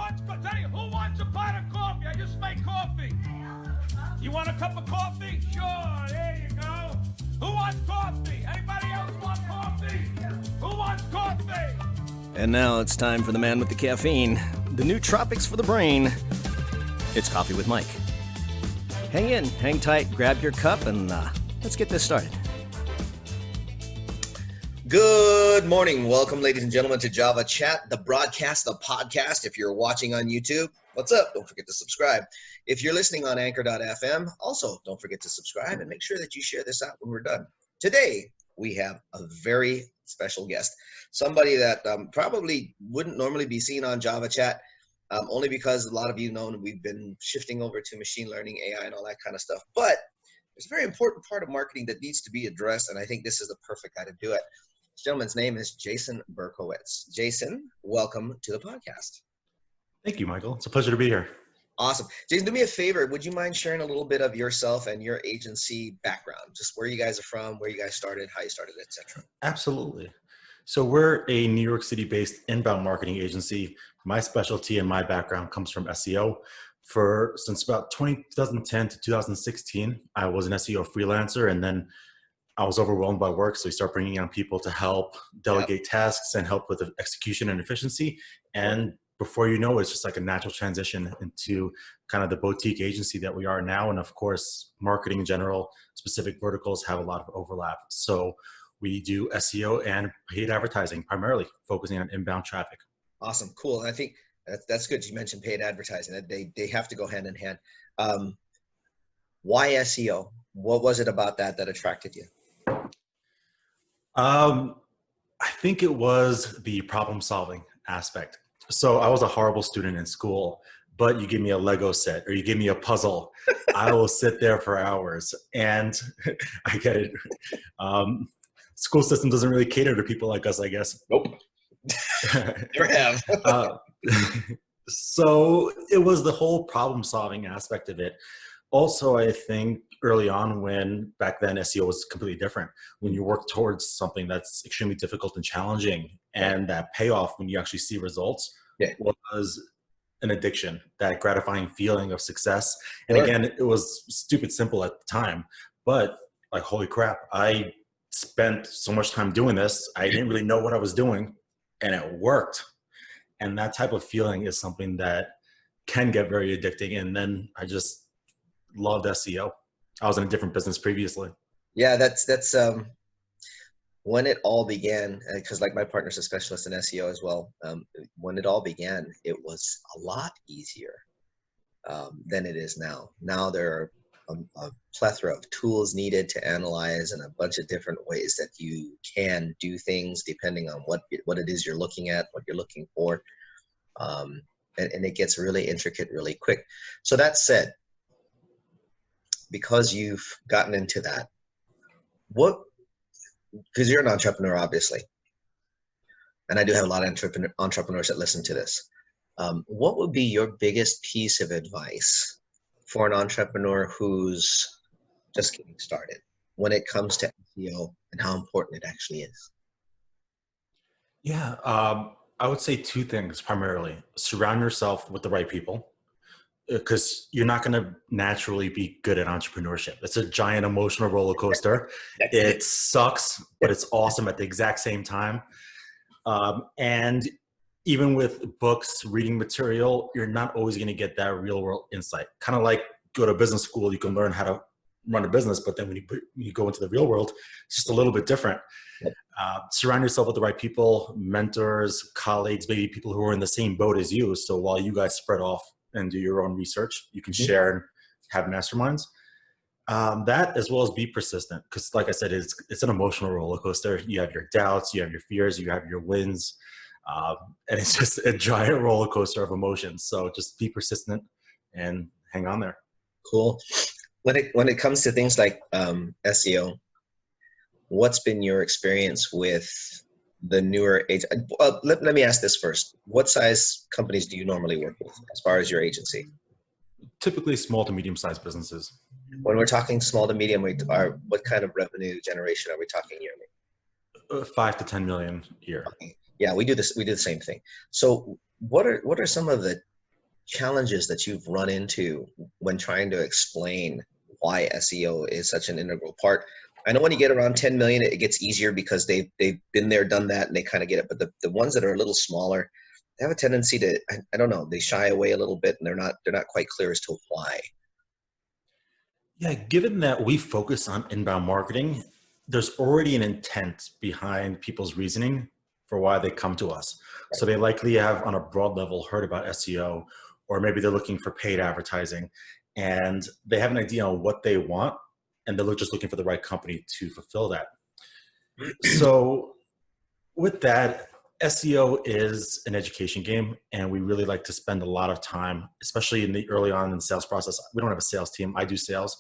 Who wants a pot of coffee? I just made coffee. You want a cup of coffee? Sure, there you go. Who wants coffee? Anybody else want coffee? Who wants coffee? And now it's time for the man with the caffeine, the new tropics for the brain. It's Coffee with Mike. Hang in, hang tight, grab your cup, and let's get this started. Good morning. Welcome, ladies and gentlemen, to Java Chat, the broadcast, the podcast. If you're watching on YouTube, what's up? Don't forget to subscribe. If you're listening on Anchor.fm, also don't forget to subscribe and make sure that you share this out when we're done. Today, we have a very special guest, somebody that probably wouldn't normally be seen on Java Chat, only because a lot of you know we've been shifting over to machine learning, AI, and all that kind of stuff. But there's a very important part of marketing that needs to be addressed, and I think this is the perfect guy to do it. This gentleman's name is Jason Berkowitz. Jason, welcome to the podcast. Thank you, Michael. It's a pleasure to be here. Awesome. Jason, do me a favor. Would you mind sharing a little bit of yourself and your agency background? Just where you guys are from, where you guys started, how you started, etc. Absolutely. So we're a New York City-based inbound marketing agency. My specialty and my background comes from SEO. Since about 2010 to 2016, I was an SEO freelancer, and then I was overwhelmed by work, so we started bringing on people to help delegate tasks and help with the execution and efficiency. And before you know it, it's just like a natural transition into kind of the boutique agency that we are now. And of course, marketing in general, specific verticals have a lot of overlap. So we do SEO and paid advertising, primarily focusing on inbound traffic. Awesome, cool. And I think that's good. You mentioned paid advertising. They have to go hand in hand. Why SEO? What was it about that attracted you? I think it was the problem solving aspect. So I was a horrible student in school, but you give me a Lego set or you give me a puzzle, I will sit there for hours. And I get it. School system doesn't really cater to people like us, I guess. Nope. Never have. So it was the whole problem solving aspect of it. Also, I think early on back then SEO was completely different. When you work towards something that's extremely difficult and challenging, and that payoff when you actually see results was an addiction, that gratifying feeling of success. And again, it was stupid simple at the time, but like, holy crap, I spent so much time doing this. I didn't really know what I was doing, and it worked. And that type of feeling is something that can get very addicting. And then I just loved SEO. I was in a different business previously. Yeah, that's when it all began, because like my partner's a specialist in SEO as well. When it all began, it was a lot easier than it is now. Now there are a plethora of tools needed to analyze and a bunch of different ways that you can do things depending on what it is you're looking at, what you're looking for. And it gets really intricate really quick. So that said, because you've gotten into that, because you're an entrepreneur, obviously, and I do have a lot of entrepreneurs that listen to this, what would be your biggest piece of advice for an entrepreneur who's just getting started when it comes to SEO and how important it actually is? Yeah, I would say two things primarily. Surround yourself with the right people, because you're not going to naturally be good at entrepreneurship. It's a giant emotional roller coaster. It sucks, but it's awesome at the exact same time. And even with books, reading material, you're not always going to get that real world insight. Kind of like go to business school, you can learn how to run a business, but then when you go into the real world, it's just a little bit different. Surround yourself with the right people, mentors, colleagues, maybe people who are in the same boat as you. So while you guys spread off and do your own research, you can share and have masterminds. That, as well as be persistent, because like I said, it's an emotional roller coaster. You have your doubts, you have your fears, you have your wins, and it's just a giant roller coaster of emotions. So just be persistent and hang on there. Cool. When it comes to things like SEO, what's been your experience with the newer age? Let me ask this first. What size companies do you normally work with as far as your agency? Typically small to medium-sized businesses. When we're talking small to medium, what kind of revenue generation are we talking yearly? 5 to 10 million a year. Okay. Yeah, we do this. We do the same thing. So what are some of the challenges that you've run into when trying to explain why SEO is such an integral part? I know when you get around 10 million, it gets easier because they've been there, done that, and they kind of get it. But the ones that are a little smaller, they have a tendency to, I don't know, they shy away a little bit, and they're not quite clear as to why. Yeah, given that we focus on inbound marketing, there's already an intent behind people's reasoning for why they come to us. Right. So they likely have, on a broad level, heard about SEO, or maybe they're looking for paid advertising, and they have an idea on what they want, and they're just looking for the right company to fulfill that. So with that, SEO is an education game, and we really like to spend a lot of time, especially in the early on in the sales process. We don't have a sales team. I do sales.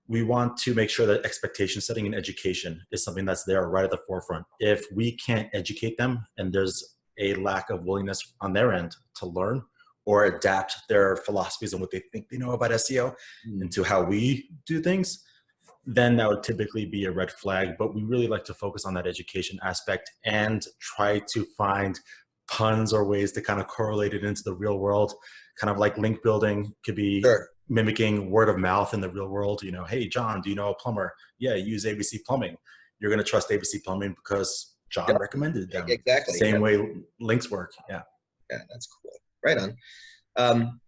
We want to make sure that expectation setting and education is something that's there right at the forefront. If we can't educate them and there's a lack of willingness on their end to learn or adapt their philosophies and what they think they know about SEO into how we do things, then that would typically be a red flag. But we really like to focus on that education aspect and try to find puns or ways to kind of correlate it into the real world. Kind of like link building could be mimicking word of mouth in the real world. You know, hey, John, do you know a plumber? Yeah, use ABC Plumbing. You're going to trust ABC Plumbing because John recommended them. Exactly. Same way links work. Yeah. Yeah, that's cool. Right on.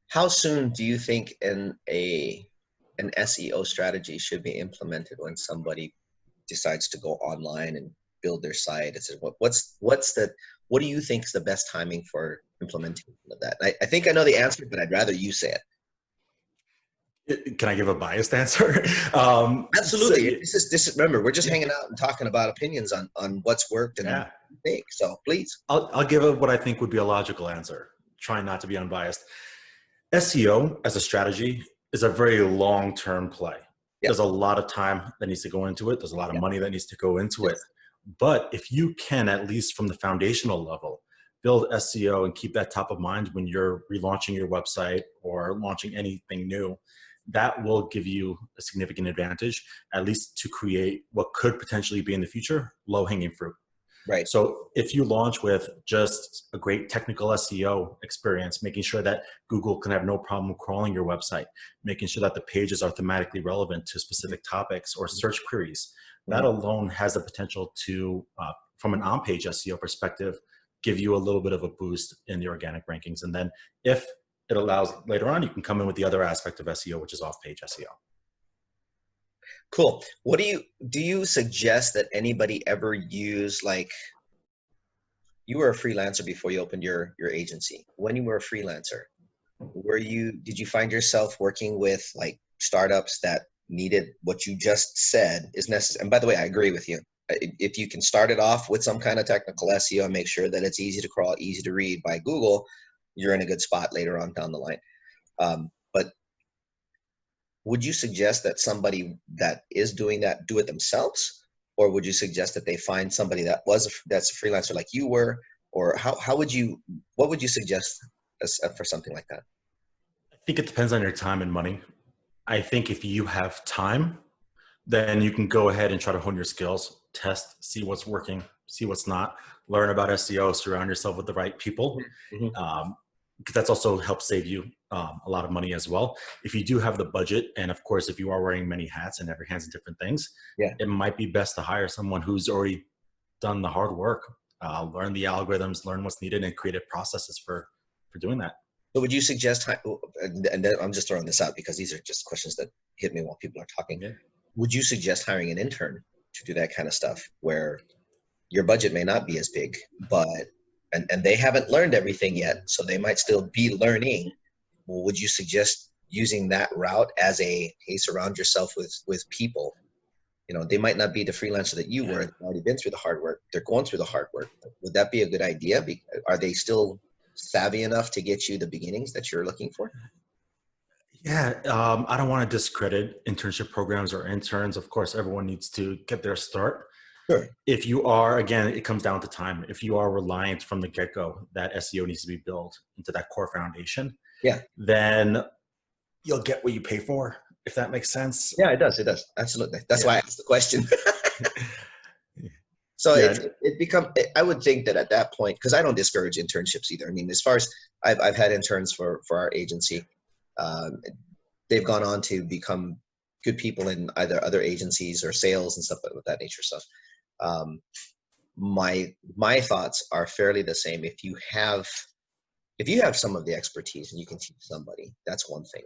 How soon do you think an SEO strategy should be implemented when somebody decides to go online and build their site? It's what do you think is the best timing for implementing of that? I think I know the answer, but I'd rather you say it. Can I give a biased answer? Absolutely. So, this is remember, we're just hanging out and talking about opinions on what's worked and what you think. So please. I'll give what I think would be a logical answer, trying not to be unbiased. SEO as a strategy is a very long-term play. There's a lot of time that needs to go into it. There's a lot of money that needs to go into it. But if you can, at least from the foundational level, build SEO and keep that top of mind when you're relaunching your website or launching anything new, that will give you a significant advantage, at least to create what could potentially be in the future low-hanging fruit. Right. So if you launch with just a great technical SEO experience, making sure that Google can have no problem crawling your website, making sure that the pages are thematically relevant to specific topics or search queries, that alone has the potential to, from an on-page SEO perspective, give you a little bit of a boost in the organic rankings. And then if it allows later on, you can come in with the other aspect of SEO, which is off-page SEO. Cool. What do you suggest that anybody ever use, like, you were a freelancer before you opened your agency. When you were a freelancer, did you find yourself working with like startups that needed what you just said is necessary? And by the way, I agree with you. If you can start it off with some kind of technical SEO and make sure that it's easy to crawl, easy to read by Google, you're in a good spot later on down the line. But would you suggest that somebody that is doing that do it themselves, or would you suggest that they find somebody that's a freelancer like you were, or what would you suggest for something like that? I think it depends on your time and money. I think if you have time, then you can go ahead and try to hone your skills, test, see what's working, see what's not, learn about SEO, surround yourself with the right people. Because that's also helps save you a lot of money as well. If you do have the budget, and of course, if you are wearing many hats and every hand's in different things, it might be best to hire someone who's already done the hard work, learn the algorithms, learn what's needed, and create processes for doing that. So would you suggest, and then I'm just throwing this out because these are just questions that hit me while people are talking. Would you suggest hiring an intern to do that kind of stuff where your budget may not be as big, but and they haven't learned everything yet, so they might still be learning? Well, would you suggest using that route as hey, surround yourself with people? You know, they might not be the freelancer that you were. They've already been through the hard work. They're going through the hard work. Would that be a good idea? Are they still savvy enough to get you the beginnings that you're looking for? Yeah, I don't want to discredit internship programs or interns. Of course, everyone needs to get their start. Sure. If you are, again, it comes down to time. If you are reliant from the get-go that SEO needs to be built into that core foundation, then you'll get what you pay for, if that makes sense. Yeah, it does. It does. Absolutely. That's why I asked the question. So Yeah. I would think that at that point, because I don't discourage internships either. I mean, as far as I've had interns for our agency, they've gone on to become good people in either other agencies or sales and stuff of that nature. So my thoughts are fairly the same. If you have some of the expertise and you can teach somebody, that's one thing.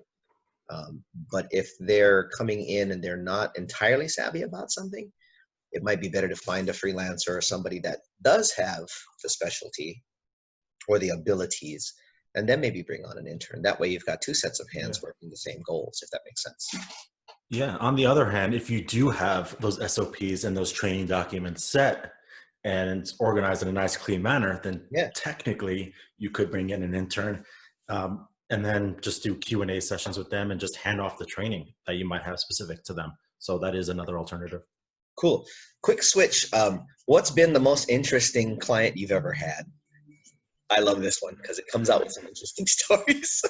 But if they're coming in and they're not entirely savvy about something, it might be better to find a freelancer or somebody that does have the specialty or the abilities, and then maybe bring on an intern. That way you've got two sets of hands working the same goals, if that makes sense. Yeah. On the other hand, if you do have those SOPs and those training documents set and it's organized in a nice, clean manner, then technically you could bring in an intern and then just do Q&A sessions with them and just hand off the training that you might have specific to them. So that is another alternative. Cool. Quick switch. What's been the most interesting client you've ever had? I love this one because it comes out with some interesting stories.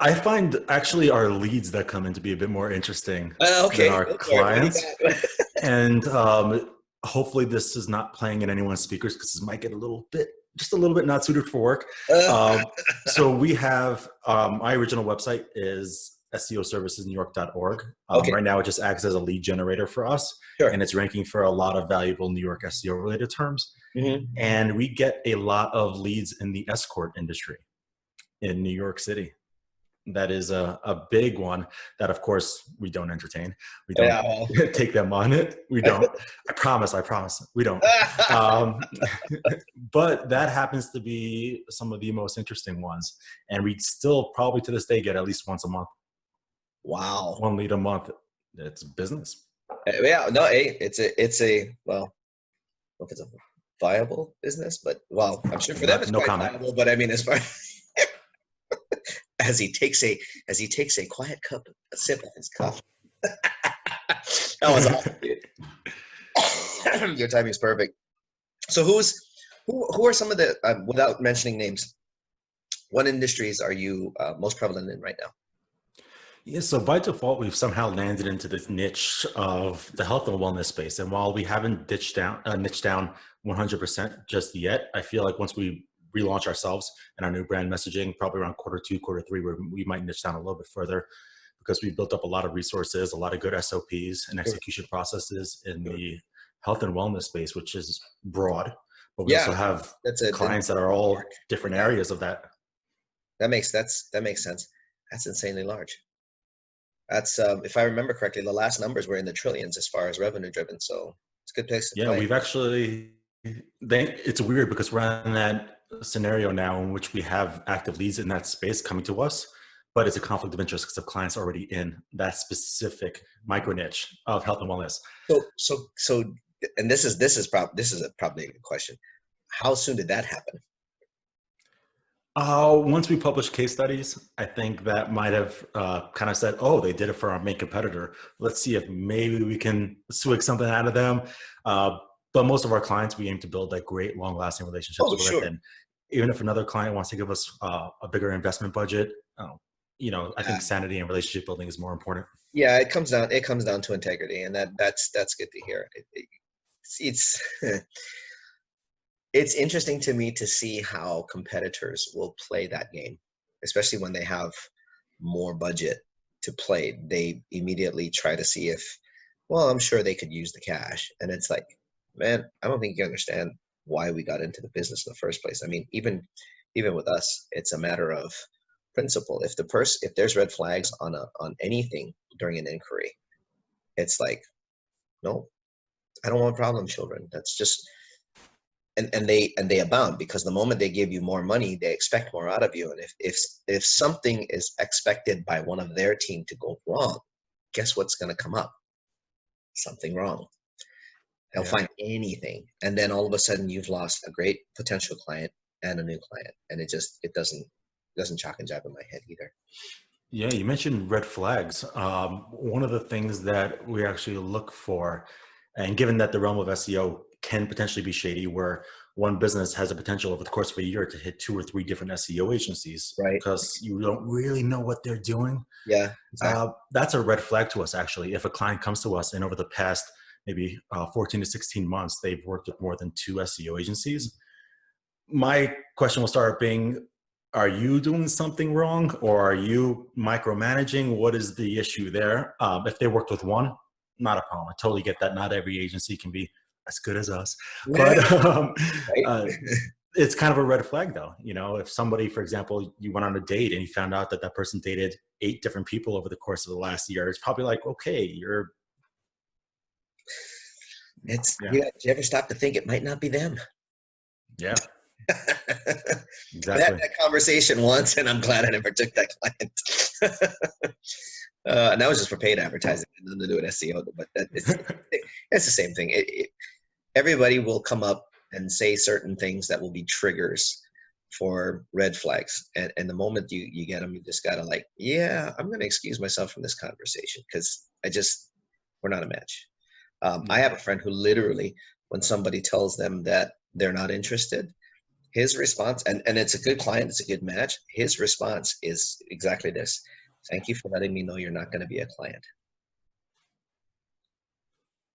I find actually our leads that come in to be a bit more interesting than our clients. And hopefully this is not playing in anyone's speakers because this might get just a little bit not suited for work. So we have, my original website is SEOservicesNewYork.org. Right now it just acts as a lead generator for us. Sure. And it's ranking for a lot of valuable New York SEO related terms. And we get a lot of leads in the escort industry in New York City. That is a big one that, of course, we don't entertain. We don't take them on it. We don't. I promise. We don't. But that happens to be some of the most interesting ones. And we still probably to this day get at least once a month. Wow. One lead a month. It's business. Yeah. No, it's a well, I don't know if it's a viable business, but well, I'm sure for them it's quite viable. But I mean, as far as he takes a quiet sip of his cup. That was awesome, dude. Your timing is perfect. So who are some of the without mentioning names, what industries are you most prevalent in right now? Yeah, so by default, we've somehow landed into this niche of the health and wellness space. And while we haven't niched down 100% just yet, I feel like once we relaunch ourselves and our new brand messaging, probably around Q2, Q3, where we might niche down a little bit further, because we've built up a lot of resources, a lot of good SOPs and execution processes in the health and wellness space, which is broad, but we also have clients that are all different areas of that. That makes sense. That's insanely large. That's if I remember correctly, the last numbers were in the trillions as far as revenue driven. So it's a good place to play. We've actually, it's weird because we're in that scenario now in which we have active leads in that space coming to us, but it's a conflict of interest because the client's already in that specific micro niche of health and wellness. So, and this is probably a good question. How soon did that happen? Once we published case studies, I think that might have kind of said, oh, they did it for our main competitor. Let's see if maybe we can swig something out of them. But most of our clients, we aim to build like great long-lasting relationships with. And even if another client wants to give us a bigger investment budget, I think sanity and relationship building is more important. Yeah, it comes down to integrity, and that's good to hear. It's interesting to me to see how competitors will play that game, especially when they have more budget to play. They immediately try to see if, well, I'm sure they could use the cash. And it's like, man, I don't think you understand why we got into the business in the first place. I mean, even with us, it's a matter of principle. If there's red flags on anything during an inquiry, it's like, no, I don't want problem children. That's just, and they abound, because the moment they give you more money, they expect more out of you. And if something is expected by one of their team to go wrong, guess what's going to come up? Something wrong. They'll find anything, and then all of a sudden you've lost a great potential client and a new client, and it doesn't chalk and jive in my head either. Yeah, you mentioned red flags. One of the things that we actually look for, and given that the realm of SEO can potentially be shady, where one business has a potential over the course of a year to hit 2 or 3 different SEO agencies, right? Because you don't really know what they're doing. Yeah, exactly. That's a red flag to us, actually. If a client comes to us and over the past maybe 14 to 16 months, they've worked with more than 2 SEO agencies. My question will start being, are you doing something wrong, or are you micromanaging? What is the issue there? If they worked with one, not a problem. I totally get that. Not every agency can be as good as us, but Right? it's kind of a red flag though. You know, if somebody, for example, you went on a date and you found out that that person dated 8 different people over the course of the last year, it's probably like, okay, you're, It's yeah, yeah. Did you ever stop to think it might not be them? yeah, I had exactly. that conversation once, and I'm glad I never took that client. And that was just for paid advertising, nothing to do with SEO. But it's the same thing. Everybody will come up and say certain things that will be triggers for red flags. And the moment you get them, you just gotta like, yeah, I'm gonna excuse myself from this conversation because we're not a match. I have a friend who literally, when somebody tells them that they're not interested, his response, and it's a good client, it's a good match, his response is exactly this: thank you for letting me know you're not going to be a client.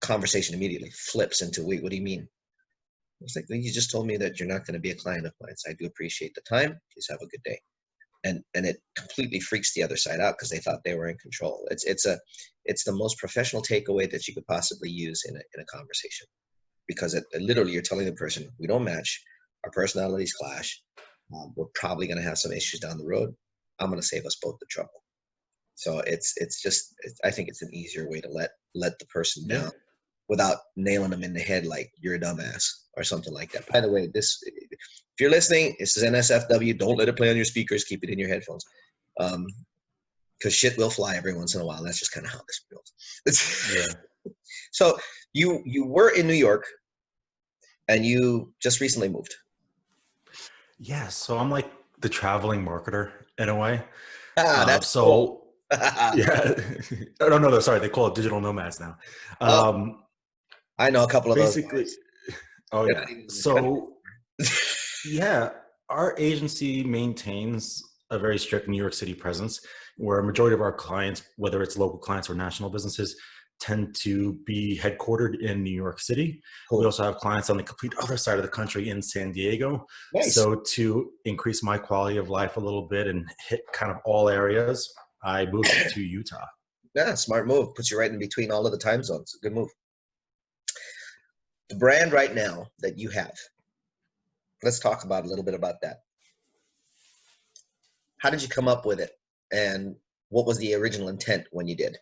Conversation immediately flips into, wait, what do you mean? It's like, well, you just told me that you're not going to be a client of mine. So I do appreciate the time. Please have a good day. And it completely freaks the other side out because they thought they were in control. It's the most professional takeaway that you could possibly use in a conversation, because it literally, you're telling the person, we don't match, our personalities clash, we're probably going to have some issues down the road. I'm going to save us both the trouble. So I think it's an easier way to let the person Yeah. down without nailing them in the head like you're a dumbass or something like that. By the way, if you're listening, this is NSFW. Don't let it play on your speakers. Keep it in your headphones, because shit will fly every once in a while. That's just kind of how this feels. Yeah. So you were in New York, and you just recently moved. Yeah. So I'm like the traveling marketer in a way. That's cool. Yeah. I don't know. Sorry. They call it digital nomads now. Oh, I know a couple of those Basically. guys. Oh They're yeah. not even in the So yeah, our agency maintains a very strict New York City presence, where a majority of our clients, whether it's local clients or national businesses, tend to be headquartered in New York City. Cool. We also have clients on the complete other side of the country in San Diego. Nice. So to increase my quality of life a little bit and hit kind of all areas, I moved to Utah. Yeah, smart move. Puts you right in between all of the time zones. Good move. The brand right now that you have, let's talk about a little bit about that. How did you come up with it, and what was the original intent when you did?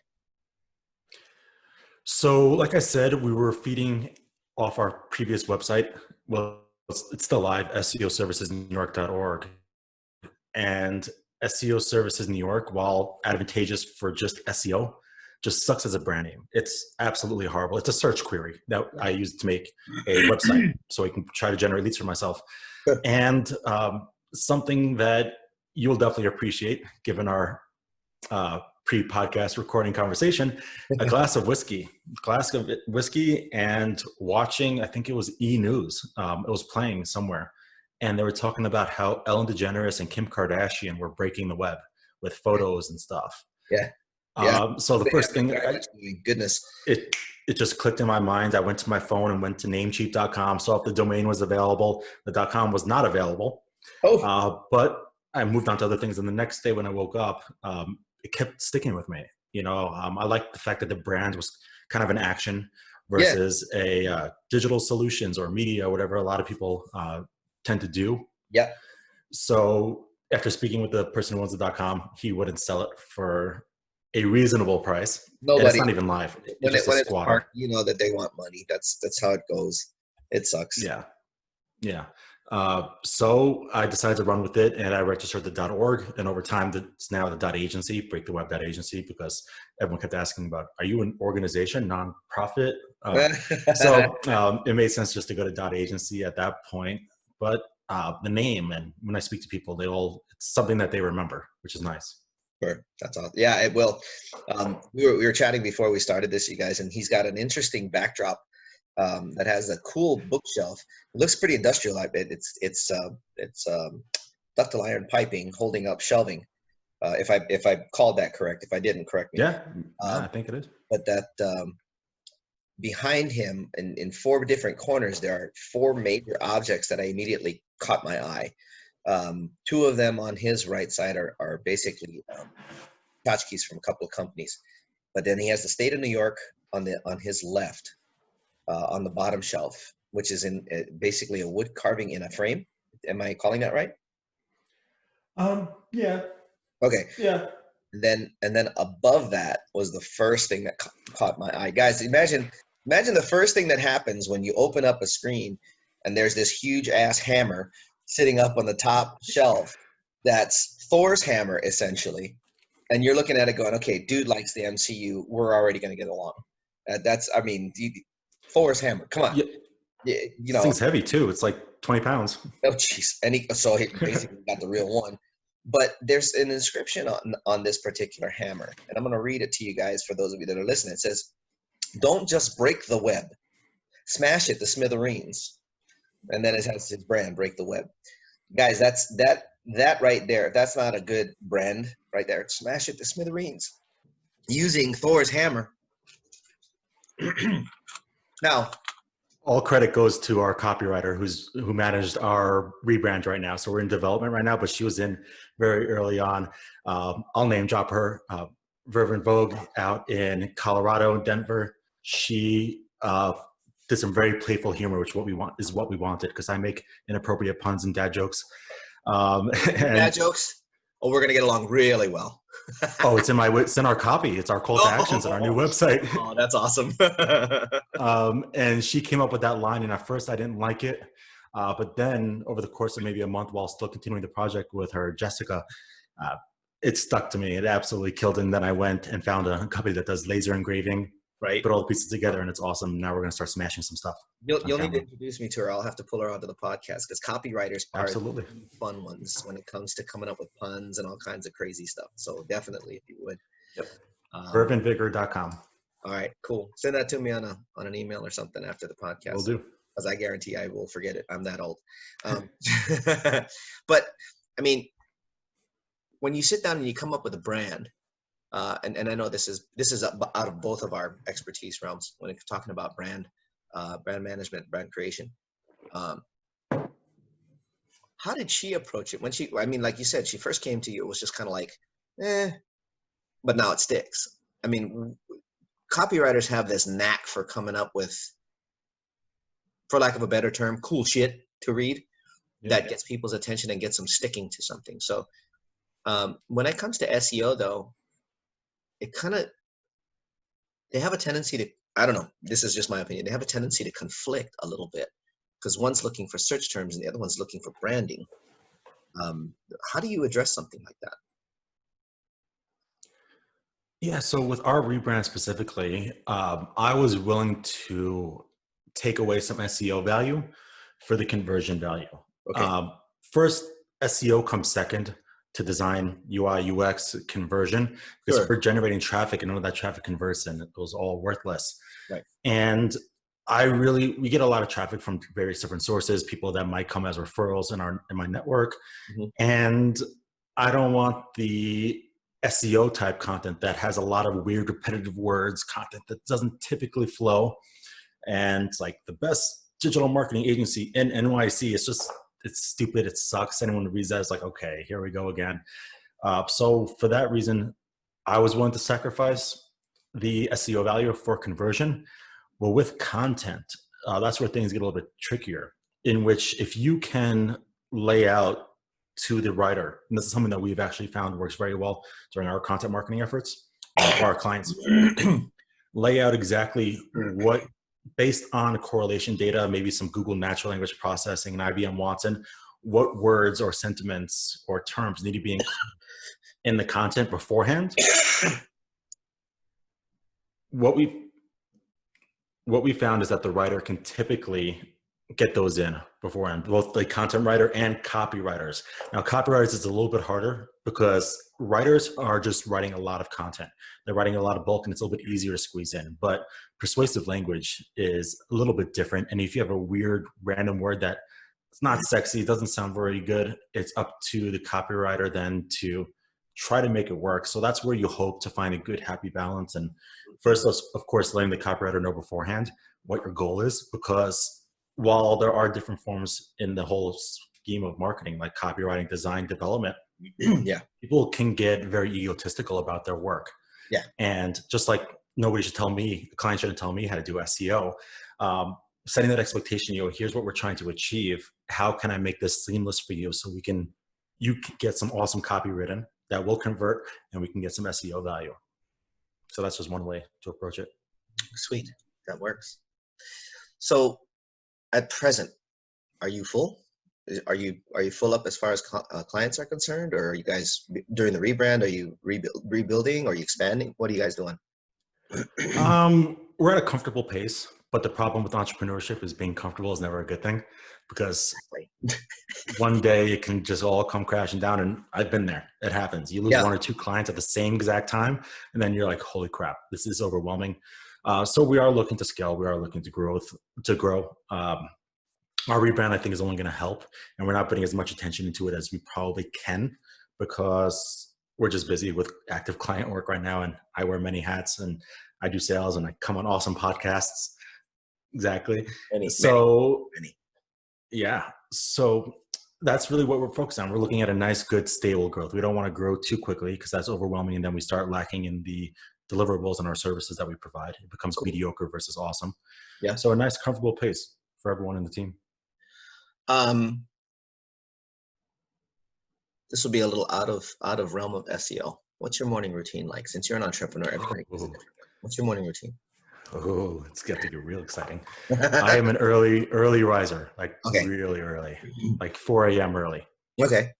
So like I said, we were feeding off our previous website. Well, it's still live, SEOservicesNewYork.org. And SEO Services New York, while advantageous for just SEO, just sucks as a brand name. It's absolutely horrible. It's a search query that I use to make a website so I can try to generate leads for myself. And something that you'll definitely appreciate, given our pre-podcast recording conversation, a glass of whiskey and watching, I think it was E! News. It was playing somewhere. And they were talking about how Ellen DeGeneres and Kim Kardashian were breaking the web with photos and stuff. Yeah. Yeah. So the first thing, goodness, it just clicked in my mind. I went to my phone and went to namecheap.com, saw if the domain was available. The .com was not available. But I moved on to other things. And the next day when I woke up, it kept sticking with me. You know, I liked the fact that the brand was kind of an action versus a digital solutions or media, whatever a lot of people tend to do. Yeah. So after speaking with the person who owns the .com, he wouldn't sell it for a reasonable price. Nobody. And it's not even live. When it's it's parked, you know that they want money. That's how it goes. It sucks. Yeah. Yeah. So I decided to run with it, and I registered the .org, and over time it's now the .agency, BreaktheWeb.agency, because everyone kept asking about, are you an organization, nonprofit? So it made sense just to go to .agency at that point. But the name, and when I speak to people, it's something that they remember, which is nice. Sure. That's awesome. Yeah, it will. We were chatting before we started this, you guys, and he's got an interesting backdrop that has a cool bookshelf. It looks pretty industrial. It's ductile iron piping holding up shelving. If I called that correct, if I didn't, correct me. Yeah, I think it is. But behind him in 4 different corners, there are 4 major objects that I immediately caught my eye. 2 of them on his right side are basically tchotchkes from a couple of companies. But then he has the state of New York on his left, on the bottom shelf, which is in basically a wood carving in a frame. Am I calling that right? Yeah. Okay. Yeah. And then above that was the first thing that caught my eye. Guys, imagine the first thing that happens when you open up a screen and there's this huge ass hammer sitting up on the top shelf. That's Thor's hammer, essentially. And you're looking at it going, okay, dude likes the MCU. We're already going to get along. Thor's hammer. Come on. Yeah. This thing's heavy too. It's like 20 pounds. Oh, jeez. So he basically got the real one. But there's an inscription on this particular hammer. And I'm going to read it to you guys for those of you that are listening. It says, "Don't just break the web. Smash it to smithereens." And then it has his brand, Break the Web. Guys, that right there, that's not a good brand right there. Smash it to smithereens. Using Thor's hammer. Now, all credit goes to our copywriter who managed our rebrand right now. So we're in development right now, but she was in very early on. I'll name drop her. Vervin Vogue out in Colorado and Denver. She did some very playful humor, which what we wanted, because I make inappropriate puns and dad jokes. Dad jokes? Oh, we're gonna get along really well. Oh, it's in our copy. It's our call to actions on our new website. Oh, that's awesome. And she came up with that line, and at first I didn't like it. But then over the course of maybe a month while still continuing the project with her, Jessica, it stuck to me. It absolutely killed it. And then I went and found a company that does laser engraving, right? Put all the pieces together, and it's awesome. Now we're going to start smashing some stuff. You'll need to introduce me to her. I'll have to pull her onto the podcast, because copywriters are absolutely fun ones when it comes to coming up with puns and all kinds of crazy stuff. So definitely, if you would. Yep. Vervinvigor.com. All right, cool. Send that to me on an email or something after the podcast. Will do. Because I guarantee I will forget it. I'm that old. But I mean, when you sit down and you come up with a brand, and I know this is out of both of our expertise realms when it's talking about brand management, brand creation. How did she approach it? Like you said, she first came to you, it was just kind of like, but now it sticks. I mean, copywriters have this knack for coming up with, for lack of a better term, cool shit to read that gets people's attention and gets them sticking to something. So when it comes to SEO, though, they have a tendency to, I don't know, this is just my opinion, they have a tendency to conflict a little bit, because one's looking for search terms and the other one's looking for branding. How do you address something like that? Yeah, so with our rebrand specifically, I was willing to take away some SEO value for the conversion value. Okay. First, SEO comes second to design, UI, UX, conversion, because we're generating traffic, and none of that traffic converts, and it was all worthless. Right. And we get a lot of traffic from various different sources, people that might come as referrals in my network. Mm-hmm. And I don't want the SEO type content that has a lot of weird repetitive words, content that doesn't typically flow. And it's like the best digital marketing agency in NYC. It's stupid. It sucks. Anyone who reads that is like, okay, here we go again. So for that reason, I was willing to sacrifice the SEO value for conversion. Well, with content, that's where things get a little bit trickier, in which if you can lay out to the writer, and this is something that we've actually found works very well during our content marketing efforts for our clients, lay out exactly what, based on correlation data, maybe some Google natural language processing and IBM Watson, what words or sentiments or terms need to be in the content beforehand. What we found is that the writer can typically get those in beforehand, both the content writer and copywriters. Now, copywriters is a little bit harder because writers are just writing a lot of content. They're writing a lot of bulk, and it's a little bit easier to squeeze in. But persuasive language is a little bit different. And if you have a weird random word that it's not sexy, it doesn't sound very good, it's up to the copywriter then to try to make it work. So that's where you hope to find a good, happy balance. And first, of course, letting the copywriter know beforehand what your goal is, because while there are different forms in the whole scheme of marketing, like copywriting, design, development, Yeah. people can get very egotistical about their work. Yeah. And just like nobody should tell me, the client shouldn't tell me how to do SEO. Setting that expectation, here's what we're trying to achieve. How can I make this seamless for you so you can get some awesome copy written that will convert and we can get some SEO value. So that's just one way to approach it. Sweet. That works. So at present, are you full? Are you full up as far as clients are concerned, or are you guys during the rebrand? Are you rebuilding? Are you expanding? What are you guys doing? We're at a comfortable pace, but the problem with entrepreneurship is being comfortable is never a good thing, because one day it can just all come crashing down. And I've been there. It happens. You lose one or two clients at the same exact time, and then you're like, holy crap, this is overwhelming. So we are looking to scale. We are looking to grow. Our rebrand, I think, is only going to help, and we're not putting as much attention into it as we probably can, because we're just busy with active client work right now. And I wear many hats, and I do sales, and I come on awesome podcasts. Exactly. Many. Yeah. So that's really what we're focused on. We're looking at a nice, good, stable growth. We don't want to grow too quickly because that's overwhelming. And then we start lacking in the deliverables and our services that we provide. It becomes mediocre versus awesome. Yeah. So a nice, comfortable pace for everyone in the team. This will be a little out of realm of SEO. What's your morning routine like? Since you're an entrepreneur, what's your morning routine? Oh, it's got to get real exciting. I am an early riser, like really early, like 4 a.m. early. Okay.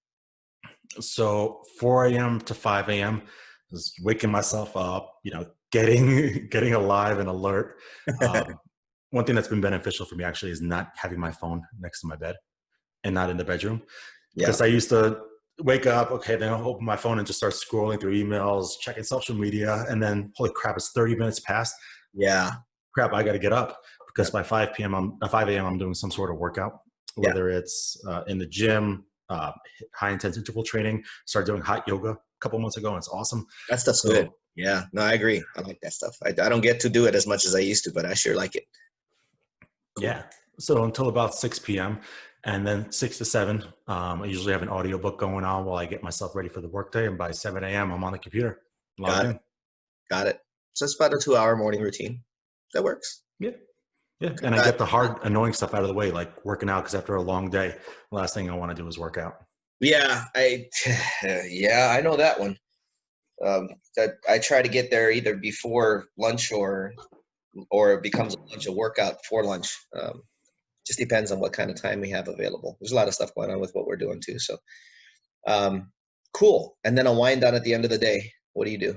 So 4 a.m. to 5 a.m. is waking myself up, getting alive and alert. One thing that's been beneficial for me actually is not having my phone next to my bed and not in the bedroom. Because I used to wake up, then I'll open my phone and just start scrolling through emails, checking social media, and then holy crap, it's 30 minutes past. Yeah. Crap, I got to get up, because by 5 a.m. I'm doing some sort of workout, whether it's in the gym, high intense interval training. Started doing hot yoga a couple months ago, and it's awesome. That stuff's good. Yeah, no, I agree. I like that stuff. I don't get to do it as much as I used to, but I sure like it. Cool. Yeah. So until about 6 p.m. and then 6 to 7, I usually have an audiobook going on while I get myself ready for the workday. And by 7 a.m., I'm on the computer. Got it. So it's about a 2-hour morning routine. That works. Yeah. Yeah. And I get the hard, annoying stuff out of the way, like working out, because after a long day, the last thing I want to do is work out. Yeah. I know that one. I try to get there either before lunch or it becomes a workout for lunch. Just depends on what kind of time we have available. There's a lot of stuff going on with what we're doing too. So, cool. And then a wind down at the end of the day. What do you do?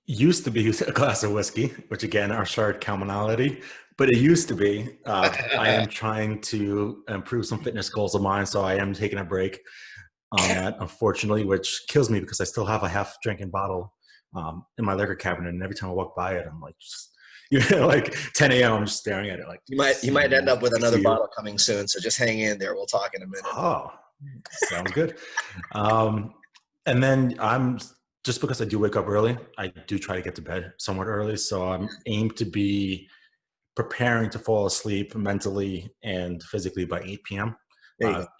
Used to be a glass of whiskey, which again, our shared commonality, but it used to be. I am trying to improve some fitness goals of mine, so I am taking a break on that, unfortunately, which kills me because I still have a half-drinking bottle in my liquor cabinet, and every time I walk by it, I'm like, like 10 a.m. I'm just staring at it. Like you might end up with another bottle coming soon, so just hang in there. We'll talk in a minute. Oh, sounds good. And then just because I do wake up early, I do try to get to bed somewhat early. So I'm aimed to be preparing to fall asleep mentally and physically by 8 p.m.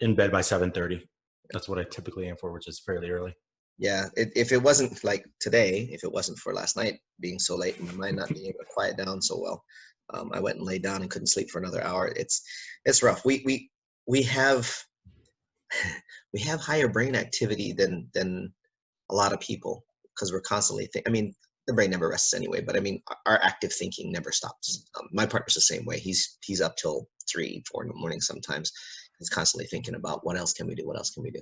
In bed by 7:30. That's what I typically aim for, which is fairly early. Yeah. If it wasn't like today, if it wasn't for last night being so late and my mind not being able to quiet down so well, I went and laid down and couldn't sleep for another hour. It's rough. We have higher brain activity than a lot of people, because we're constantly the brain never rests anyway, but our active thinking never stops. My partner's the same way. He's up till 3, 4 in the morning sometimes. He's constantly thinking about what else can we do? What else can we do?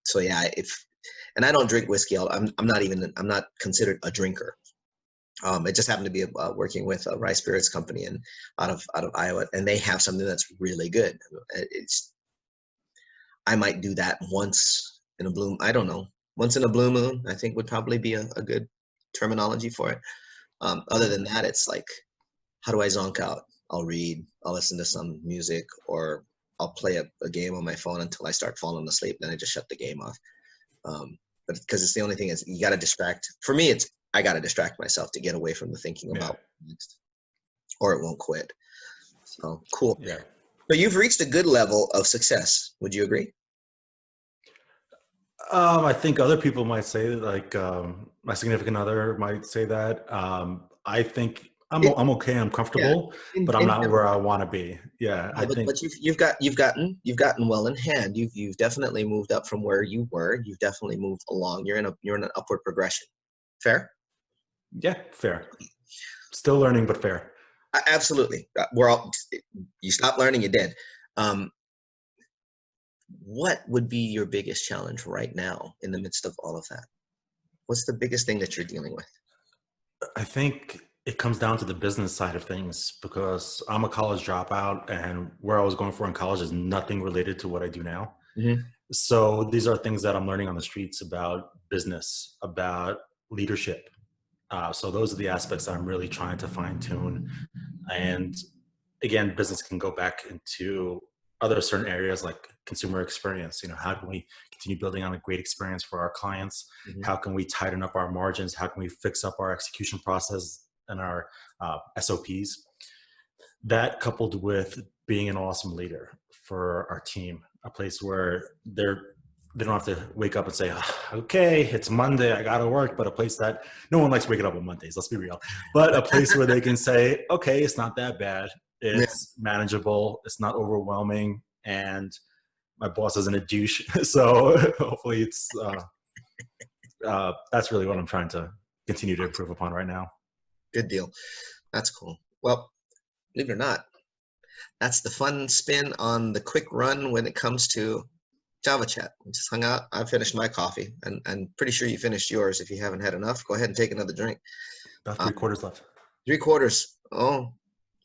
So yeah, and I don't drink whiskey. I'm not considered a drinker. It just happened to be working with a rye spirits company and out of Iowa, and they have something that's really good. I might do that once in a blue. I don't know. Once in a blue moon, I think would probably be a good terminology for it. Other than that, it's like, how do I zonk out? I'll read, I'll listen to some music, or I'll play a game on my phone until I start falling asleep. Then I just shut the game off. But because it's the only thing is you got to distract. For me, I got to distract myself to get away from the thinking about next, or it won't quit. So cool. Yeah. But you've reached a good level of success. Would you agree? I think other people might say like my significant other might say that. I think I'm okay. I'm comfortable, but I'm not where I want to be. Yeah, I think. But you've gotten well in hand. You've definitely moved up from where you were. You've definitely moved along. You're in an upward progression. Fair? Yeah, fair. Still learning, but fair. Absolutely. You stopped learning, you did. What would be your biggest challenge right now in the midst of all of that? What's the biggest thing that you're dealing with? I think it comes down to the business side of things, because I'm a college dropout, and where I was going for in college is nothing related to what I do now. Mm-hmm. So these are things that I'm learning on the streets about business, about leadership. So those are the aspects that I'm really trying to fine tune. And again, business can go back into other certain areas like consumer experience. How can we continue building on a great experience for our clients? Mm-hmm. How can we tighten up our margins? How can we fix up our execution process and our SOPs? That coupled with being an awesome leader for our team, a place where they don't have to wake up and say, okay, it's Monday, I got to work, but a place that no one likes waking up on Mondays, let's be real, but a place where they can say, okay, it's not that bad. It's manageable. It's not overwhelming. And my boss isn't a douche. So hopefully it's, that's really what I'm trying to continue to improve upon right now. Good deal. That's cool. Well, believe it or not, that's the fun spin on the quick run when it comes to Java Chat. We just hung out. I finished my coffee, and I'm pretty sure you finished yours. If you haven't had enough, go ahead and take another drink. About 3/4 left. 3/4. Oh,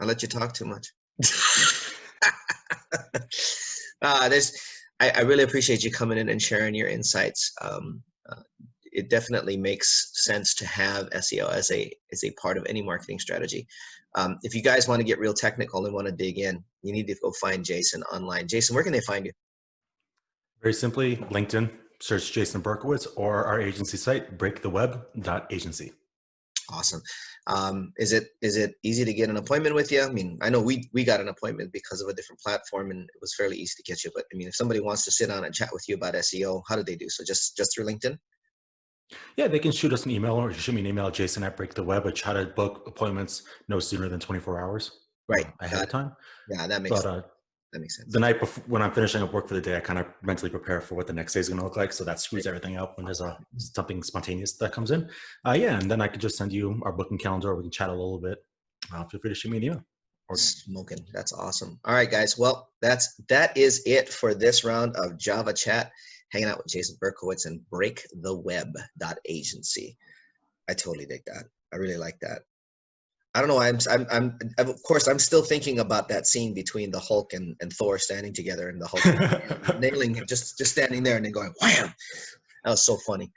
I let you talk too much. I really appreciate you coming in and sharing your insights. It definitely makes sense to have SEO as a part of any marketing strategy. If you guys want to get real technical and want to dig in, you need to go find Jason online. Jason, where can they find you? Very simply, LinkedIn, search Jason Berkowitz, or our agency site, BreaktheWeb.agency. Awesome. Is it easy to get an appointment with you? I mean, I know we got an appointment because of a different platform, and it was fairly easy to get you. But I mean, if somebody wants to sit down and chat with you about SEO, how do they do so? Just through LinkedIn? Yeah, they can shoot us an email, or shoot me an email, Jason at BreaktheWeb. I try to book appointments no sooner tooner 24 hours ahead of time. Yeah, that makes sense. That makes sense. The night before, when I'm finishing up work for the day, I kind of mentally prepare for what the next day is going to look like. So that screws everything up when there's something spontaneous that comes in. And then I can just send you our booking calendar, or we can chat a little bit. Feel free to shoot me an email. Smoking. That's awesome. All right, guys. Well, that is it for this round of Java Chat. Hanging out with Jason Berkowitz and BreaktheWeb.agency. I totally dig that. I really like that. I don't know. I'm of course I'm still thinking about that scene between the Hulk and Thor standing together, and the Hulk nailing him, just standing there and then going wham. That was so funny.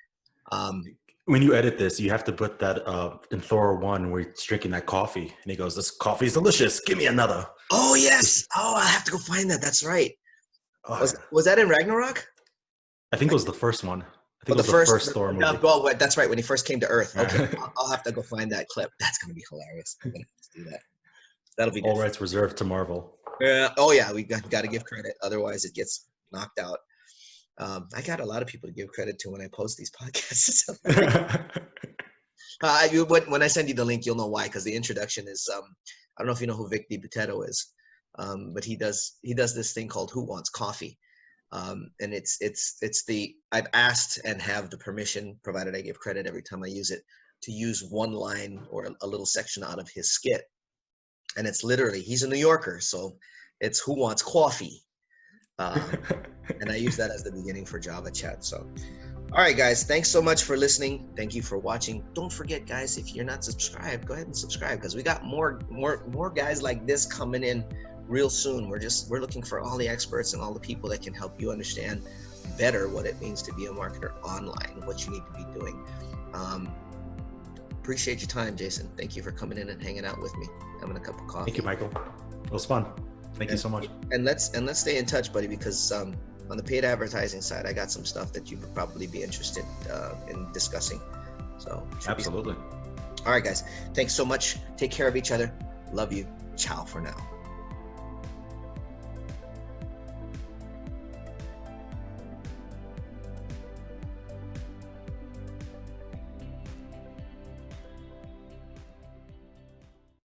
When you edit this, you have to put that in Thor 1 where he's drinking that coffee and he goes, "This coffee is delicious. Give me another." Oh yes. Oh, I have to go find that. That's right. Was that in Ragnarok? I think it was the first one. I think it was the first Thor movie. Well, that's right, when he first came to Earth. Okay, I'll have to go find that clip. That's going to be hilarious. I'm going to have to do that. That'll be good. All rights reserved to Marvel. Oh, yeah, we got to give credit. Otherwise, it gets knocked out. I got a lot of people to give credit to when I post these podcasts. When I send you the link, you'll know why, because the introduction is, I don't know if you know who Vic DiPotato is, but he does this thing called Who Wants Coffee? And I've asked and have the permission, provided I give credit every time I use it, to use one line or a little section out of his skit. And it's literally, he's a New Yorker, so it's Who Wants Coffee? And I use that as the beginning for Java Chat. So, all right, guys, thanks so much for listening. Thank you for watching. Don't forget, guys, if you're not subscribed, go ahead and subscribe, because we got more guys like this coming in real soon. We're looking for all the experts and all the people that can help you understand better what it means to be a marketer online, what you need to be doing. Appreciate your time, Jason. Thank you for coming in and hanging out with me, having a cup of coffee. Thank you, Michael. It was fun. Thank you so much. And let's stay in touch, buddy, because on the paid advertising side, I got some stuff that you would probably be interested in discussing. So absolutely. All right, guys. Thanks so much. Take care of each other. Love you. Ciao for now.